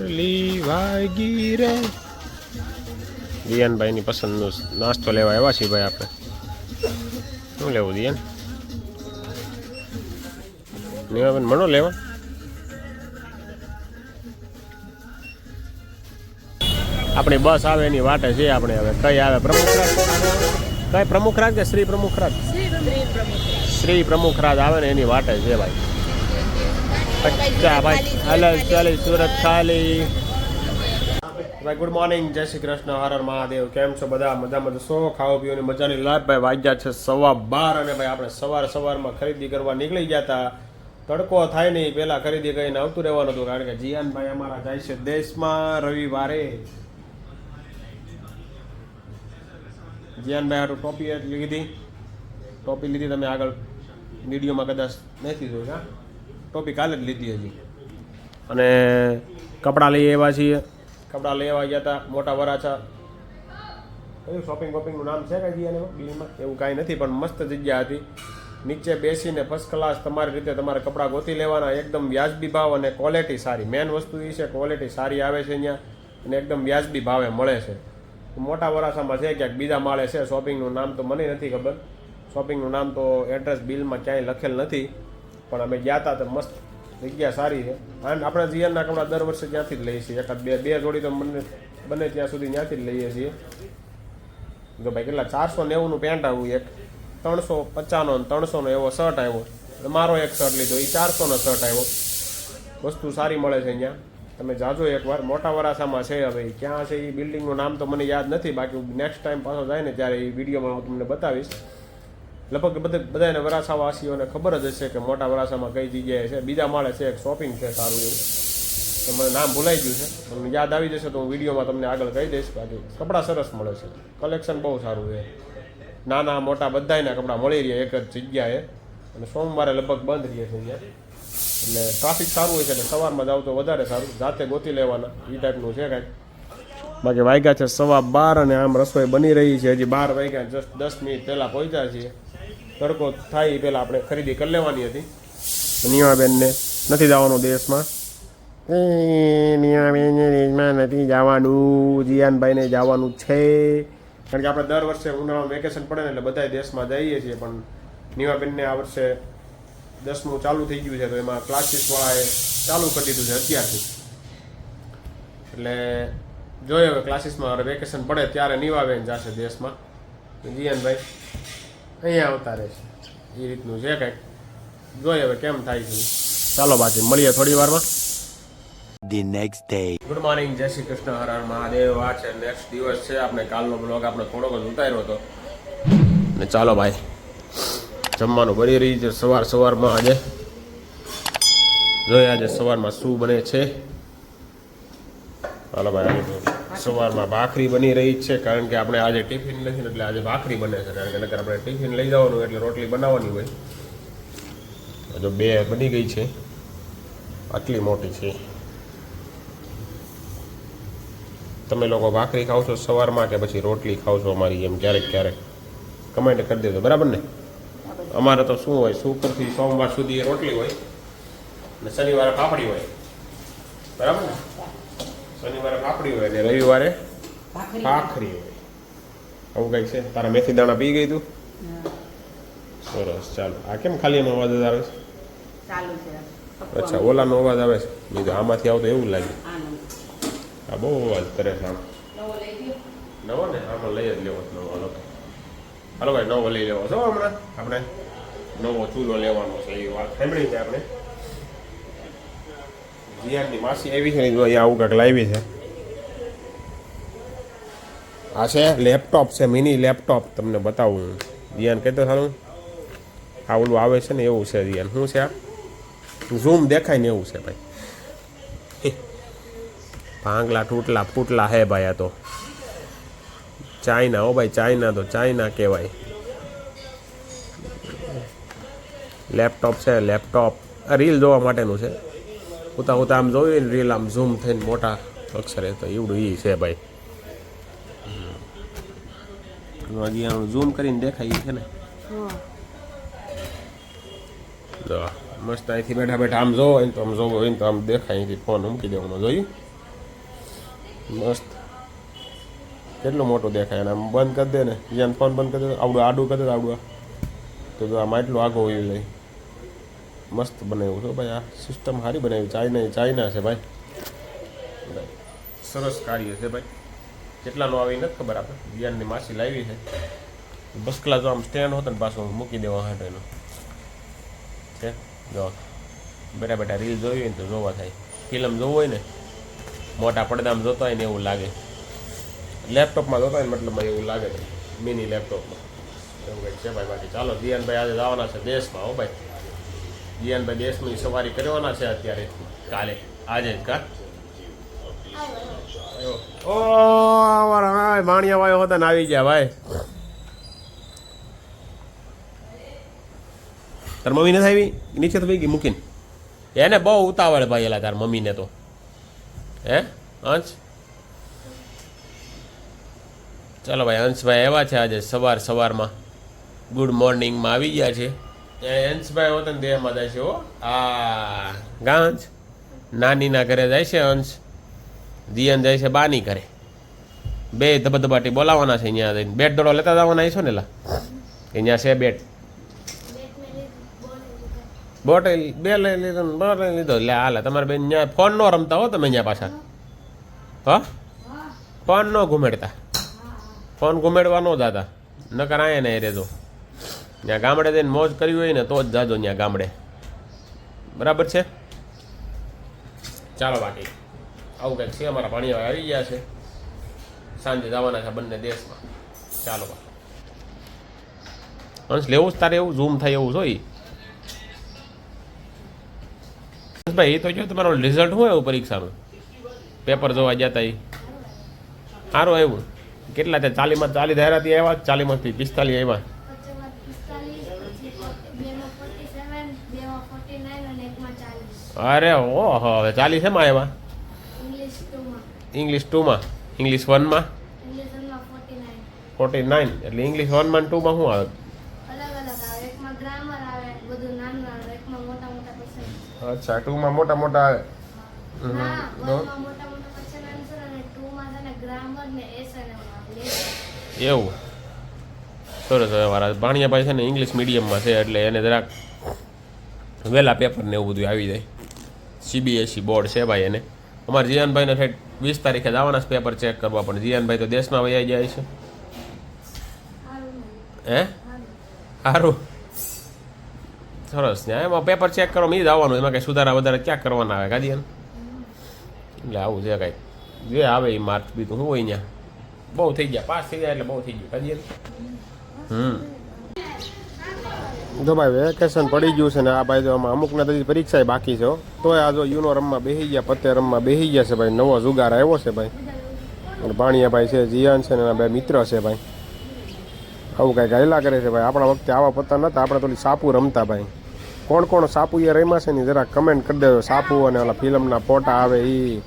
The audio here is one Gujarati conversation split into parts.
વારલી વાગી રે દિયાનભાઈની પસંદનો નાસ્તો લેવા આવ્યા છીએ ભાઈ આપણે. શું લેવું દિયાન? નીવાબેન મણો લેવા? આપણી બસ આવે એની વાટે છે આપણે. હવે કઈ આવે? પ્રમુખરાજ? કઈ પ્રમુખરાજ કે શ્રી પ્રમુખરાજ? શ્રી પ્રમુખરાજ આવે ને એની વાટે છે ભાઈ. અચ્છા ભાઈ, હલો ચાલી સુરત ખાલી. ભાઈ ગુડ મોર્નિંગ, જય શ્રી કૃષ્ણ, હર હર મહાદેવ. કેમ છો બધા? મજામાં જશો? ખાવા પીવાની મજાની લાભ ભાઈ. વાગ્યા છે 12:15 અને ભાઈ આપણે સવારમાં ખરીદી કરવા નીકળી ગયા હતા. તડકો થાય નહીં પહેલાં ખરીદી કરીને આવતું રહેવાનું હતું, કારણ કે જીયાનભાઈ અમારા જાય છે દેશમાં રવિવારે. જીયાનભાઈ હાટું ટોપી લીધી. ટોપી લીધી તમે આગળ વિડીયોમાં કદાચ નથી જોઈ. હા, ટોપી કાલે જ લીધી હજી. અને કપડાં લઈ આવ્યા છીએ. કપડાં લઈ આવ્યા ગયા હતા મોટા વરાછા. કયું શોપિંગનું નામ છે કાંઈ જીયાને બિલમાં? એવું કાંઈ નથી, પણ મસ્ત જગ્યા હતી. નીચે બેસીને ફર્સ્ટ ક્લાસ તમારી રીતે તમારે કપડાં ગોતી લેવાના, એકદમ વ્યાજબી ભાવ અને ક્વોલિટી સારી. મેન વસ્તુ એ છે ક્વોલિટી સારી આવે છે અહીંયા અને એકદમ વ્યાજબી ભાવે મળે છે. મોટા વરાસામાં છે, ક્યાંક બીજા માળે છે. શોપિંગનું નામ તો મને નથી ખબર. શોપિંગનું નામ તો એડ્રેસ બિલમાં ક્યાંય લખેલ નથી, પણ અમે ગયા હતા તો મસ્ત જગ્યા સારી છે. અને આપણે જીયાનના કપડાં દર વર્ષે ત્યાંથી જ લઈએ છીએ. એકાદ બે જોડી તો બને ત્યાં સુધી ત્યાંથી જ લઈએ છીએ. જો ભાઈ કેટલા 490નું પેન્ટ આવ્યું, એક 355 અને 300નો એવો શર્ટ આવ્યો. મારો એક શર્ટ લીધો, એ 400નો શર્ટ આવ્યો. વસ્તુ સારી મળે છે અહીંયા, તમે જાજો એકવાર. મોટા વરાસામાં છે. હવે ક્યાં છે એ બિલ્ડિંગનું નામ તો મને યાદ નથી, બાકી નેક્સ્ટ ટાઈમ પાછો જાય ને ત્યારે એ વિડીયોમાં હું તમને બતાવીશ. લગભગ બધાને વરાસાવાસીઓને ખબર જ હશે કે મોટા વરાસામાં કઈ જગ્યાએ છે. બીજા માળે છે એક શોપિંગ છે સારું એવું, તો મને નામ ભૂલાઈ ગયું છે. તમને યાદ આવી જશે તો હું વિડીયોમાં તમને આગળ કહી દઈશ. બાકી કપડાં સરસ મળે છે, કલેક્શન બહુ સારું છે. નાના મોટા બધાના કપડાં મળી રહે એક જ જગ્યાએ. અને સોમવારે લગભગ બંધ રહે છે અહીંયા, એટલે ટ્રાફિક સારું હોય છે. એટલે સવારમાં જાવ તો વધારે સારું, જાતે ગોતી લેવાના એ ટાઈપનું છે કાંઈક. બાકી વાગ્યા છે 12:15 અને આમ રસોઈ બની રહી છે. હજી 12 વાગ્યા જસ્ટ 10 મિનિટ પહેલાં પહોંચ્યા છીએ. તડકો થાય એ પહેલાં આપણે ખરીદી કરી લેવાની હતી. નીવાબેનને નથી જવાનું દેશમાં. નીવાબેનને દેશમાં નથી જવાનું, જીયાનભાઈને જવાનું છે. કારણ કે આપણે દર વર્ષે ઉનાળામાં વેકેશન પડે ને એટલે બધા દેશમાં જઈએ છીએ, પણ નીવાબેનને આ વર્ષે 10મું ચાલુ થઈ ગયું છે, તો એમાં ક્લાસીસવાળાએ ચાલુ કરી દીધું છે અત્યારથી. એટલે જોઈએ હવે ક્લાસીસમાં હવે વેકેશન પડે ત્યારે નીવાબેન જશે દેશમાં. જીયાનભાઈ અહીંયા આવતા રહેશે. એ રીતનું છે કંઈક. જોઈએ હવે કેમ થાય છે. ચાલો બાકી મળીએ થોડી વારમાં. The next day. Good morning, જય શ્રી કૃષ્ણ, હર હર મહાદેવ. આ છે નેક્સ્ટ દિવસ છે. આપણે કાલનો બ્લોગ આપણે થોડોક જ ઉતાર્યો હતો. ને ચાલો ભાઈ જમવાનું બની રહી છે સવારમાં. આજે જોઈએ આજે સવારમાં શું બને છે. ચાલો ભાઈ, આજે સવારમાં ભાખરી બની રહી છે, કારણ કે આપણે આજે ટિફિન નથી ને એટલે આજે ભાખરી બને છે. કારણ કે નકર આપણે ટિફિન લઈ જવાનું એટલે રોટલી બનાવવાની હોય. જો 2 બની ગઈ છે, આટલી મોટી છે. તમે લોકો ભાખરી ખાવ છો સવારમાં કે પછી રોટલી ખાવ છો અમારી એમ ક્યારેક કમેન્ટ કરી દેજો, બરાબર ને? અમારે તો શું હોય, શુક્રથી સોમવાર સુધી રોટલી હોય અને શનિવારે પાપડી હોય, બરાબર ને? શનિવારે પાપડી હોય અને રવિવારે ભાખરી હોય. આવું કંઈક છે. તારા મેથી દાણા પી ગઈ તું? સરસ. ચાલો. આ કેમ ખાલી એનો અવાજ આવે છે? અચ્છા, ઓલાનો અવાજ આવે છે. બીજો આમાંથી આવતો એવું લાગે. આ બહુ અવાજ કરે છે આમ. નવો ને આમાં લઈ જ લેવો નવો. હાલો ભાઈ, નવો લઈ લેવો છો. હમણાં આપણે નવો ચૂલો લેવાનો છે એ વાત સાંભળી છે આપણે. જીયાનની માસી આવી છે ને, અહીંયા આવું કાંઈક લાવી છે. આ છે લેપટોપ છે, મિની લેપટોપ. તમને બતાવું જીયાન કહેતો સારું. આ ઓલું આવે છે ને એવું છે જીયાન. શું છે આ? ઝૂમ દેખાય ને એવું છે ભાઈ. ભાંગલા તૂટલા ફૂટલા હે ભાઈ. આ તો ચાઇના. હો ભાઈ, ચાઇના તો ચાઇના કહેવાય. લેપટોપ છે, લેપટોપ. આ રીલ જોવા માટેનું છે. ઉતા આમ જોઈએ ને રીલ, આમ ઝૂમ થઈને મોટા અક્ષરે, તો એવડું એ છે ભાઈ. હજી આમ ઝૂમ કરીને દેખાય છે ને. મસ્ત અહીંથી બેઠા આમ જોવો હોય ને તો આમ જોવો હોય ને તો આમ દેખાય. અહીંથી ફોન મૂકી દેવાનો. જોયું? મસ્ત કેટલું મોટું દેખાય અને આમ બંધ કરી દે ને બીજાને ફોન બંધ કરી દે આવડું આડું કરી દે આવડું તો આમાં એટલું આગળ હોય જાય મસ્ત બનાવ્યું છે ભાઈ આ સિસ્ટમ સારી બનાવી ચાઇના છે ભાઈ સરસ કાર્ય છે ભાઈ કેટલાનું આવી નથી ખબર આપણે વિયાનની માસી લાવી છે બસ ક્લાસ જો આમ સ્ટેન્ડ હોત ને પાછું મૂકી દેવા હાટે એનું છે જો બેટા બેટા રીલ જોઈ હોય ને તો જોવા થાય ફિલ્મ જોવું હોય ને મોટા પડદામાં જોતા હોય ને એવું લાગે લેપટોપમાં જોતા હોય ને મતલબમાં એવું લાગે મિની લેપટોપમાં એવું કંઈક છે ભાઈ બાકી ચાલો જીયાનભાઈ આજે જવાના છે દેશમાં હો ભાઈ જીયાનભાઈ દેશની સવારી કરવાના છે અત્યારે કાલે આજે જ કા ઓ ભાણિયા ભાઈ હોતા ને આવી ગયા ભાઈ તાર મમ્મી નથી આવી નીચે તો ગઈ મૂકીને એને બહુ ઉતાવળ ભાઈ એલા તાર મમ્મીને તો હે અંશ ચાલો ભાઈ અંશભાઈ આવ્યા છે આજે સવારમાં ગુડ મોર્નિંગમાં આવી ગયા છે અંશભાઈ હોત ને દેહમાં જાય છે હો આ ગાંજ નાનીના ઘરે જાય છે અંશ દિયન જાય છે બાની ઘરે બે ધબધબાટી બોલાવવાના છે અહીંયા જઈને બેટ દડો લેતા જવાના છો ને લા અહીંયા છે બેટ બોટલ બે લઈ લીધો બોટલ લીધો એટલે હાલે તમારે બેન ત્યાં ફોન ન રમતા હો તમે અહીંયા પાછા હા ફોન ન ઘુમેડતા ફોન ઘુમેડવા ન જાતા નકર આયા ને એ રેજો ત્યાં ગામડે જઈને મોજ કરી હોય ને તો જ જાજો ત્યાં ગામડે બરાબર છે ચાલો બાકી આવું કંઈક છે અમારા ભાણિયા આવી ગયા છે સાંજે જવાના છે બંને દેશમાં ચાલો અંશ લેવું જ તારે એવું ઝૂમ થાય એવું જોઈ ભાઈ એ તો જો તમારું રિઝલ્ટ શું એવું પરીક્ષાનું પેપર જોવા જતા એ સારું આવ્યું કેટલા ત્યાં 40 ધારાથી આવ્યા 40માંથી 45 આવ્યા અરે ઓહો હવે 40 એમાં આવ્યા ઇંગ્લિશ 2માં ઇંગ્લિશ 1માં 49 એટલે ઇંગ્લિશ 1માં 2માં શું આવે અચ્છા 2માં મોટા મોટા આવે એવું સરસ હવે મારા ભાણિયાભાઈ છે ને ઇંગ્લિશ મીડિયમમાં છે એટલે એને જરાક વહેલા પેપર ને એવું બધું આવી જાય CBSE બોર્ડ છે ભાઈ એને અમારા જીયાનભાઈને સાઈડ 20 તારીખે જવાના છે પેપર ચેક કરવા પણ જીયાનભાઈ તો દેશમાં વહી જાય છે હે સારું સરસ ત્યાં એમાં પેપર ચેક કરવામાં એ જ આવવાનું એમાં કંઈ સુધારા વધારે ક્યાં કરવાના આવે કાઢીએ એટલે આવું છે કાંઈક જે આવે એ માર્ક્સ બી તો શું હોય ત્યાં બહુ થઈ ગયા પાસ થઈ જાય એટલે બહુ થઈ ગયું કાઢીએ જો ભાઈ વેકેશન પડી ગયું છે ને આ ભાઈ તો આમાં અમુકના તો પરીક્ષા બાકી છે તોય આ જો યુનો રમવા બેસી ગયા પત્તે રમવા બેસી ગયા છે ભાઈ નવો જુગાર આવ્યો છે ભાઈ અને ભાણિયાભાઈ છે જીયાન છે ને એના બે મિત્ર છે ભાઈ આવું કાંઈક હાયલા કરે છે ભાઈ આપણા વખતે આવા પત્તા નહોતા આપણે તો સાપુ રમતા ભાઈ કોણ કોણ સાપુ એ રમ્યા છે ને જરા કમેન્ટ કરી દેજો સાપુ અને ઓલા ફિલ્મના ફોટા આવે એ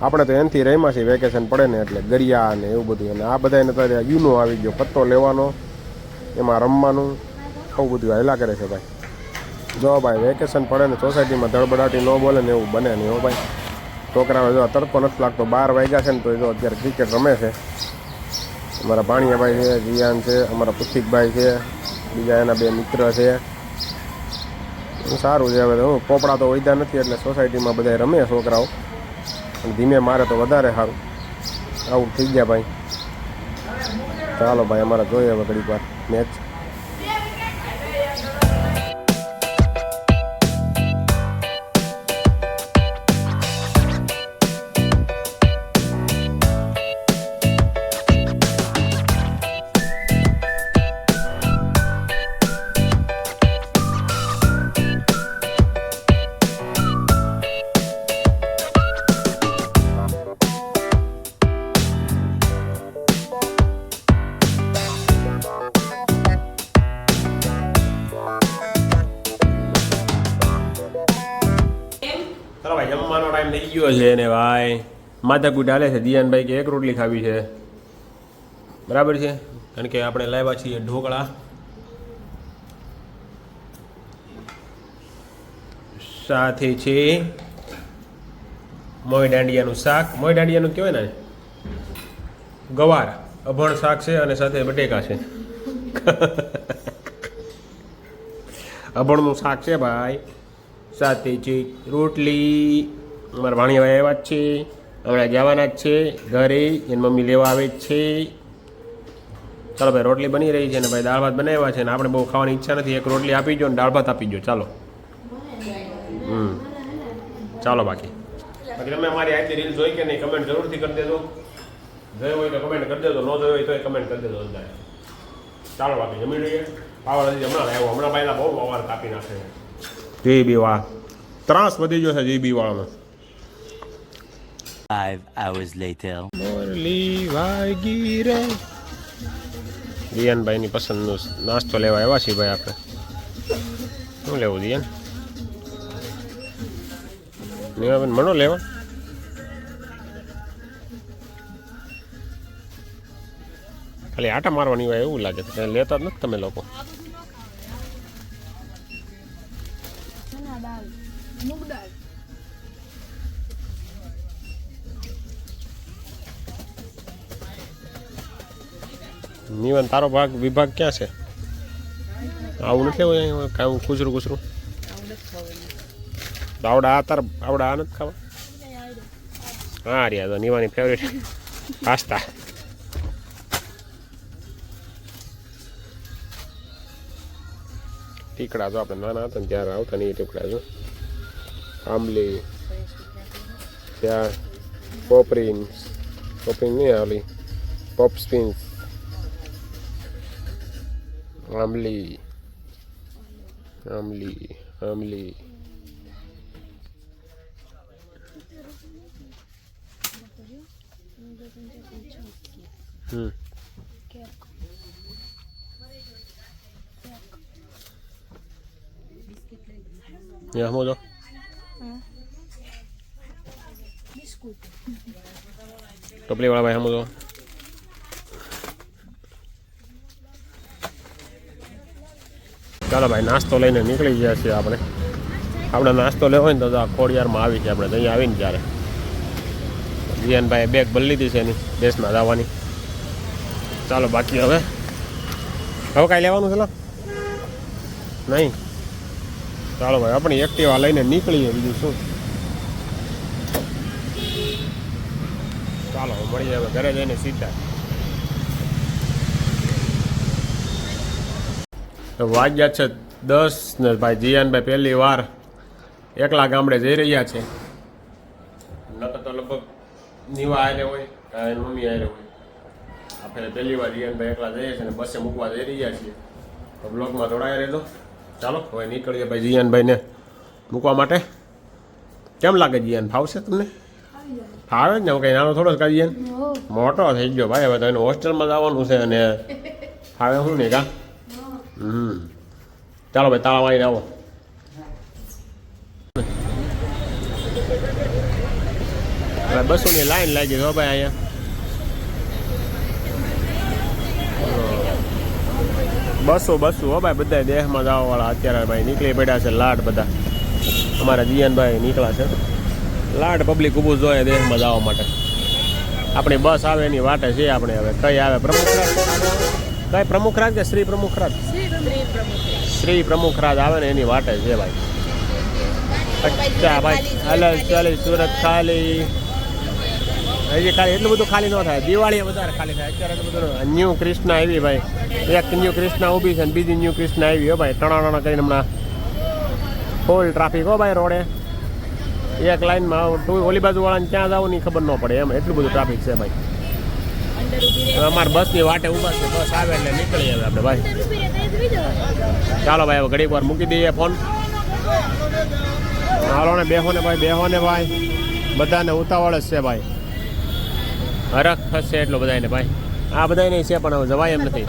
આપણે તો એનાથી રમ્યા છીએ વેકેશન પડે ને એટલે ગરિયા ને એવું બધું અને આ બધાને ત્યારે યુનો આવી ગયો પત્તો લેવાનો એમાં રમવાનું આવું બધું હાયલા કરે છે ભાઈ જો ભાઈ વેકેશન પડે ને સોસાયટીમાં ધડબડાટી ન બોલે ને એવું બને નહીં હો ભાઈ છોકરાઓ જો તડકો નથી લાગતો 12 વાગ્યા છે ને તો જો અત્યારે ક્રિકેટ રમે છે અમારા ભાણિયાભાઈ છે જીયાન છે અમારા પુસ્તિકભાઈ છે બીજા એના બે મિત્ર છે સારું છે હવે હું પોપડા તો વૈદા નથી એટલે સોસાયટીમાં બધા રમે છોકરાઓ અને ધીમે મારે તો વધારે સારું આવું થઈ ગયા ભાઈ ચાલો ભાઈ અમારે જોઈએ હવે ઘડીક વાર મેચ ચાલો ભાઈ જમવાનો ટાઈમ થઈ ગયો છે ને ભાઈ માથાકૂટ હાલે છે દિયાનભાઈ કે એક રોટલી ખાવી છે બરાબર છે કારણ કે આપણે લાવ્યા છીએ ઢોકળા સાથે છે મોય દાંડિયાનું શાક મોય દાંડિયાનું કહેવાય ને ગવાર અભણ શાક છે અને સાથે બટેકા છે. અભણનું શાક છે ભાઈ, સાથે છે રોટલી. અમારા ભાણિયા આવ્યા જ છે, હમણાં જવાના જ છે ઘરે, એની મમ્મી લેવા આવે જ છે. ચાલો ભાઈ, રોટલી બની રહી છે ને ભાઈ દાળ ભાત બનાવ્યા છે ને આપણે બહુ ખાવાની ઈચ્છા નથી. એક રોટલી આપી દો ને દાળ ભાત આપી દો. ચાલો ચાલો બાકી તમે અમારી આજની રીલ જોઈ કે નહીં કમેન્ટ જરૂરથી કરી દેજો. જોયો હોય તો કમેન્ટ કરી દેજો, ન જોયો હોય તો કમેન્ટ કરી દેજો અંદર. ચાલો બાકી જમી લઈએ. પાવર હજી હમણાં આવ્યો, હમણાં ભાઈના બહુ પાવર કાપી નાખે છે. જીબી વાળા ત્રાસ વધી ગયો છે જીબી વાળાનો. 5 hours later. મોરલી વાગી રે. દિયાનભાઈની પસંદનો નાસ્તો લેવા આવ્યા છીએ ભાઈ આપણે. શું લેવું દિયાન? નીવાબેન મનો લેવા? ખાલી આટા મારવાની હોય એવું લાગે છે, લેતા જ નથી તમે લોકો. નીવન તારો વિભાગ ક્યાં છે? આવું નથી લેવું કાંઈ કૂચરું કૂચરું આવડા આ તાર આવડા આ નથી ખાવા? હા રિયા તો નીવાની ફેવરેટ પાસ્તા. ટીકડા તો આપણે નાના હતા ને ત્યારે આવતા નહીં ટીકડા. જો આંબલી ત્યાં પોપરીન નહીં આવલી પોપસ્પિન્સ આંબલી આંબલી આંબલી. Ya mo do. ટોપલી વાળા ભાઈ હમો દો. ચાલો ભાઈ નાસ્તો લઈને નીકળી ગયા છીએ આપણે. આપણે નાસ્તો લેવો હોય ને તો ખોડિયારમાં આવી છે આપણે અહીંયા આવીને ત્યારે. જીયાનભાઈ બેગ ભરી લીધી છે એની દેશમાં જવાની. ચાલો બાકી હવે કાંઈ લેવાનું છે નહીં? ચાલો ભાઈ આપણી એક્ટિવા લઈને નીકળીએ, બીજું શું. ચાલો મળીએ હવે ઘરે જઈને સીધા. વાગ્યા છે 10 ને ભાઈ જીયાનભાઈ પહેલી વાર એકલા ગામડે જઈ રહ્યા છે. નકર તો લગભગ નીવા આવેલે હોય એની મમ્મી આવેલે હોય. આપણે પહેલી વાર જીયાનભાઈ એકલા જઈએ છીએ અને બસે મૂકવા જઈ રહ્યા છીએ. તો બ્લોગમાં જોડાયા રહેજો. ચાલો હવે નીકળીએ ભાઈ જીયાનભાઈને મૂકવા માટે. કેમ લાગે જીયાન? ફાવશે તમને? ફાવે જ ને, કંઈ નાનો થોડો જ કાઢી જીયાન મોટો થઈ ગયો ભાઈ. હવે તો એને હોસ્ટેલમાં જવાનું છે અને ફાવે શું નહીં કા? ચાલો ભાઈ તાળા મારીને આવો. બસોની લાઈન લાગી છે ભાઈ અહીંયા. બસો હો ભાઈ બધા દેહમાં જવા વાળા અત્યારે ભાઈ નીકળી પડ્યા છે. લાડ બધા અમારા જીયાનભાઈ નીકળ્યા છે. લાડ પબ્લિક ઊભું જોઈએ દેહમાં જવા માટે. આપણી બસ આવે એની વાટે છે આપણે. હવે કઈ આવે? પ્રમુખરાજ કઈ પ્રમુખરાજ કે શ્રી પ્રમુખરાજ? શ્રી પ્રમુખરાજ આવે ને એની વાટે છે ભાઈ. અચ્છા ભાઈ હાલ ચાલી સુરત ખાલી. હજી ખાલી એટલું બધું ખાલી ન થાય. દિવાળી વધારે ખાલી થાય. અત્યારે એટલું બધું ન્યૂ કૃષ્ણા આવી ભાઈ. એક ન્યૂ કૃષ્ણા ઊભી છે ને બીજી ન્યૂ કૃષ્ણા આવી હો ભાઈ. ટણાણા કરીને હમણાં ફૂલ ટ્રાફિક હો ભાઈ રોડે. એક લાઈનમાં ઓલી બાજુ વાળાને ક્યાં જવું ની ખબર ન પડે એમ એટલું બધું ટ્રાફિક છે ભાઈ. અમારે બસની વાટે ઊભા છે. બસ આવે એટલે નીકળી આવે આપણે ભાઈ. ચાલો ભાઈ હવે ઘડીક વાર મૂકી દઈએ ફોન. હાલો ને બેહો ને ભાઈ. બધાને ઉતાવળ જ છે ભાઈ. હરખ થશે એટલો બધાને ભાઈ. આ બધા નહીં છે પણ હવે જવાય એમ નથી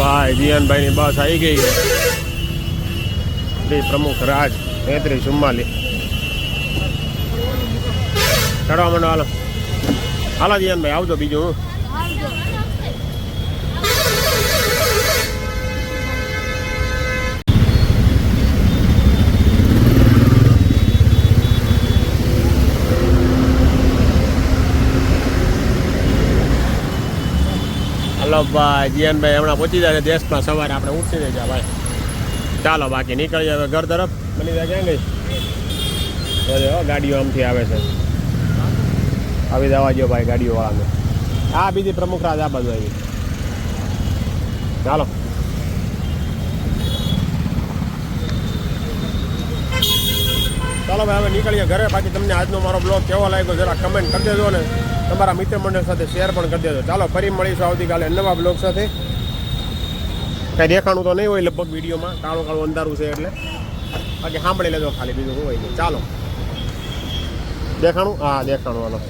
ભાઈ. જીયાનભાઈની બસ આવી ગઈ છે. શ્રી પ્રમુખ રાજ 3344 ચડવા માંડો. હાલો જીયાનભાઈ આવજો. બીજું હાલો ભાઈ જીયાનભાઈ હમણાં પહોંચી જાય દેશમાં સવારે આપણે ઉઠીને જા ભાઈ. ચાલો બાકી નીકળી હવે ઘર તરફ. બની જાય ક્યાં ગઈ? ગાડીઓ આમથી આવે છે. આવી જવા જો ભાઈ ગાડીઓવાળાને. આ બીજી પ્રમુખ રાજ આ બાજુ આવી. ચાલો ચાલો ભાઈ હવે નીકળીએ ઘરે. બાકી તમને આજનો મારો બ્લોગ કેવો લાગ્યો જરા કમેન્ટ કરી દેજો ને તમારા મિત્ર મંડળ સાથે શેર પણ કરી દેજો. ચાલો ફરી મળીશું આવતીકાલે નવા બ્લોગ સાથે. કંઈ દેખાણું તો નહીં હોય લગભગ વિડીયોમાં, કાળું કાળું અંધારું છે એટલે. બાકી સાંભળી લેજો ખાલી, બીજું શું હોય નહીં. ચાલો દેખાણું, હા દેખાણું હાલો.